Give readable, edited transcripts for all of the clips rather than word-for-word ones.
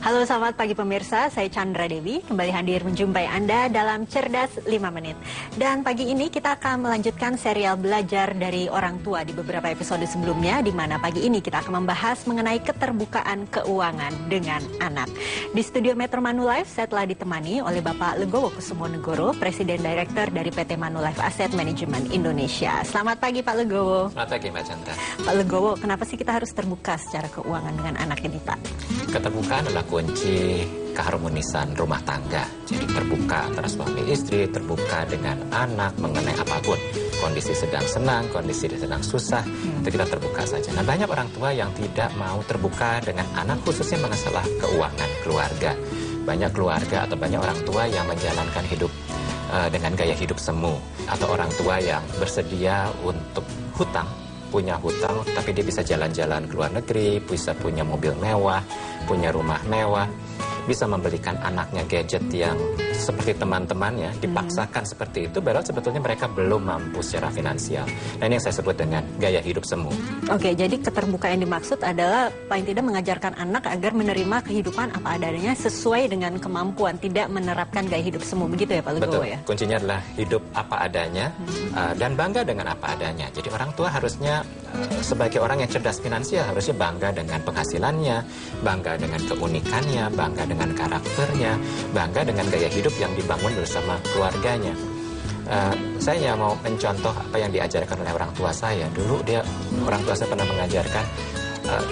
Halo, selamat pagi pemirsa. Saya Chandra Dewi, kembali hadir menjumpai Anda dalam Cerdas 5 Menit. Dan pagi ini kita akan melanjutkan serial belajar dari orang tua di beberapa episode sebelumnya, di mana pagi ini kita akan membahas mengenai keterbukaan keuangan dengan anak. Di studio Metro Manulife, saya telah ditemani oleh Bapak Legowo Kusumonegoro, Presiden Direktur dari PT Manulife Asset Management Indonesia. Selamat pagi Pak Legowo. Selamat pagi Mbak Chandra. Pak Legowo, kenapa sih kita harus terbuka secara keuangan dengan anak ini Pak? Keterbukaan adalah kunci keharmonisan rumah tangga. Jadi terbuka antara suami istri, terbuka dengan anak mengenai apapun. Kondisi sedang senang, kondisi sedang susah, itu kita terbuka saja. Nah, banyak orang tua yang tidak mau terbuka dengan anak, khususnya masalah keuangan keluarga. Banyak keluarga atau banyak orang tua yang menjalankan hidup dengan gaya hidup semu. Atau orang tua yang bersedia untuk punya hutang, tapi dia bisa jalan-jalan ke luar negeri, bisa punya mobil mewah, punya rumah mewah, bisa membelikan anaknya gadget yang seperti teman-temannya, dipaksakan seperti itu, padahal sebetulnya mereka belum mampu secara finansial. Nah, ini yang saya sebut dengan gaya hidup semu. Oke, jadi keterbukaan yang dimaksud adalah paling tidak mengajarkan anak agar menerima kehidupan apa adanya sesuai dengan kemampuan, tidak menerapkan gaya hidup semu, begitu ya Pak Legowo ya? Kuncinya adalah hidup apa adanya dan bangga dengan apa adanya. Jadi orang tua harusnya sebagai orang yang cerdas finansial harusnya bangga dengan penghasilannya, bangga dengan keunikannya, bangga dengan karakternya, bangga dengan gaya hidup yang dibangun bersama keluarganya. Saya mau mencontoh apa yang diajarkan oleh orang tua saya. Dulu orang tua saya pernah mengajarkan,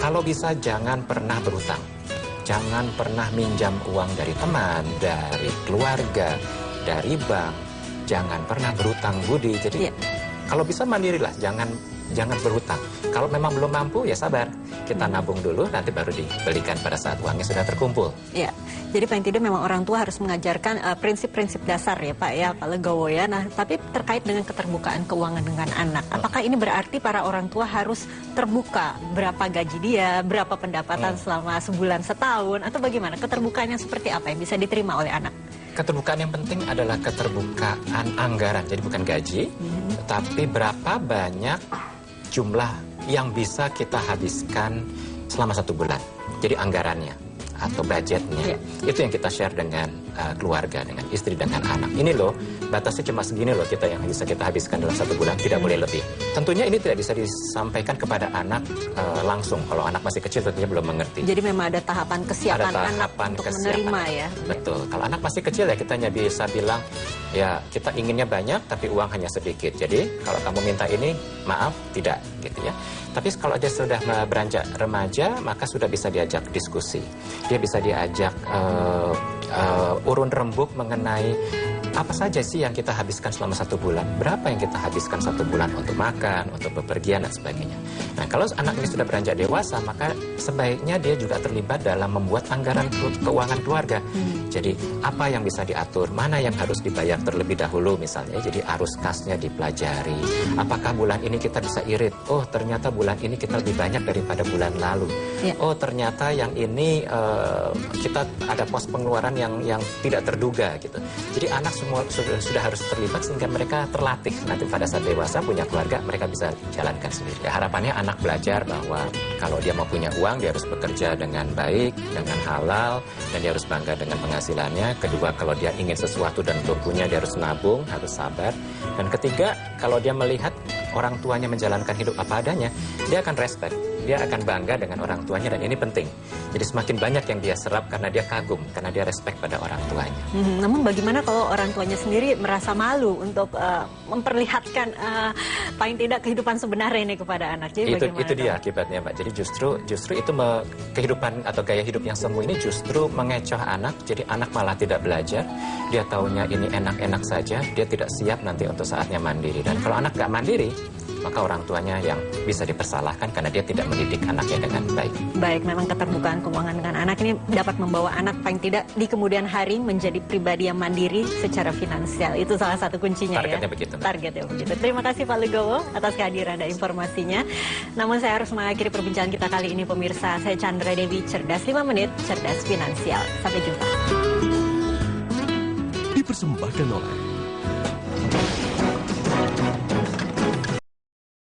kalau bisa jangan pernah berhutang, jangan pernah minjam uang dari teman, dari keluarga, dari bank, jangan pernah berhutang budi. Jadi kalau bisa mandirilah, jangan berhutang. Kalau memang belum mampu, ya sabar. Kita nabung dulu, nanti baru dibelikan pada saat uangnya sudah terkumpul. Ya, jadi paling tidak memang orang tua harus mengajarkan prinsip-prinsip dasar ya Pak Legowo ya. Nah, tapi terkait dengan keterbukaan keuangan dengan anak, apakah ini berarti para orang tua harus terbuka berapa gaji dia, berapa pendapatan selama sebulan, setahun, atau bagaimana? Keterbukaan yang seperti apa yang bisa diterima oleh anak? Keterbukaan yang penting adalah keterbukaan anggaran, jadi bukan gaji, tapi berapa banyak jumlah yang bisa kita habiskan selama 1 bulan. Jadi anggarannya atau budgetnya. Itu yang kita share dengan keluarga, dengan istri, dengan anak. Ini loh, batasnya cuma segini loh kita yang bisa kita habiskan dalam 1 bulan, tidak boleh lebih. Tentunya ini tidak bisa disampaikan kepada anak langsung. Kalau anak masih kecil tentunya belum mengerti. Jadi memang ada tahapan kesiapan anak untuk menerima ya. Betul. Kalau anak masih kecil ya kita hanya bisa bilang, ya kita inginnya banyak tapi uang hanya sedikit. Jadi kalau kamu minta ini, maaf, tidak gitu ya. Tapi kalau dia sudah beranjak remaja, maka sudah bisa diajak diskusi. Dia bisa diajak urun rembuk mengenai apa saja sih yang kita habiskan selama 1 bulan. Berapa yang kita habiskan 1 bulan untuk makan, untuk bepergian, dan sebagainya. Nah, kalau anak ini sudah beranjak dewasa, maka sebaiknya dia juga terlibat dalam membuat anggaran keuangan keluarga. Jadi, apa yang bisa diatur, mana yang harus dibayar terlebih dahulu misalnya. Jadi, arus kasnya dipelajari. Apakah bulan ini kita bisa irit? Oh, ternyata bulan ini kita lebih banyak daripada bulan lalu. Oh, ternyata yang ini kita ada pos pengeluaran yang tidak terduga gitu. Jadi, anak semua sudah harus terlibat sehingga mereka terlatih. Nanti pada saat dewasa punya keluarga, mereka bisa jalankan sendiri. Ya, harapannya anak belajar bahwa kalau dia mau punya uang, dia harus bekerja dengan baik, dengan halal, dan dia harus bangga dengan penghasilannya. Kedua, kalau dia ingin sesuatu dan belum punya, dia harus nabung, harus sabar. Dan ketiga, kalau dia melihat orang tuanya menjalankan hidup apa adanya, dia akan respect. Dia akan bangga dengan orang tuanya, dan ini penting. Jadi semakin banyak yang dia serap karena dia kagum, karena dia respect pada orang tuanya. Namun bagaimana kalau orang tuanya sendiri merasa malu untuk memperlihatkan paling tidak kehidupan sebenarnya ini kepada anak? Jadi itu dia akibatnya Mbak. Jadi justru itu kehidupan atau gaya hidup yang semu ini justru mengecoh anak. Jadi anak malah tidak belajar. Dia taunya ini enak-enak saja. Dia tidak siap nanti untuk saatnya mandiri. Dan kalau anak nggak mandiri, maka orang tuanya yang bisa dipersalahkan karena dia tidak mendidik anaknya dengan baik. Baik, memang keterbukaan keuangan dengan anak ini dapat membawa anak paling tidak di kemudian hari menjadi pribadi yang mandiri secara finansial. Itu salah satu kuncinya. Targetnya begitu. Targetnya begitu. Terima kasih Pak Legowo atas kehadiran dan informasinya. Namun saya harus mengakhiri perbincangan kita kali ini pemirsa. Saya Chandra Dewi, Cerdas 5 Menit, Cerdas Finansial. Sampai jumpa. Dipersembahkan oleh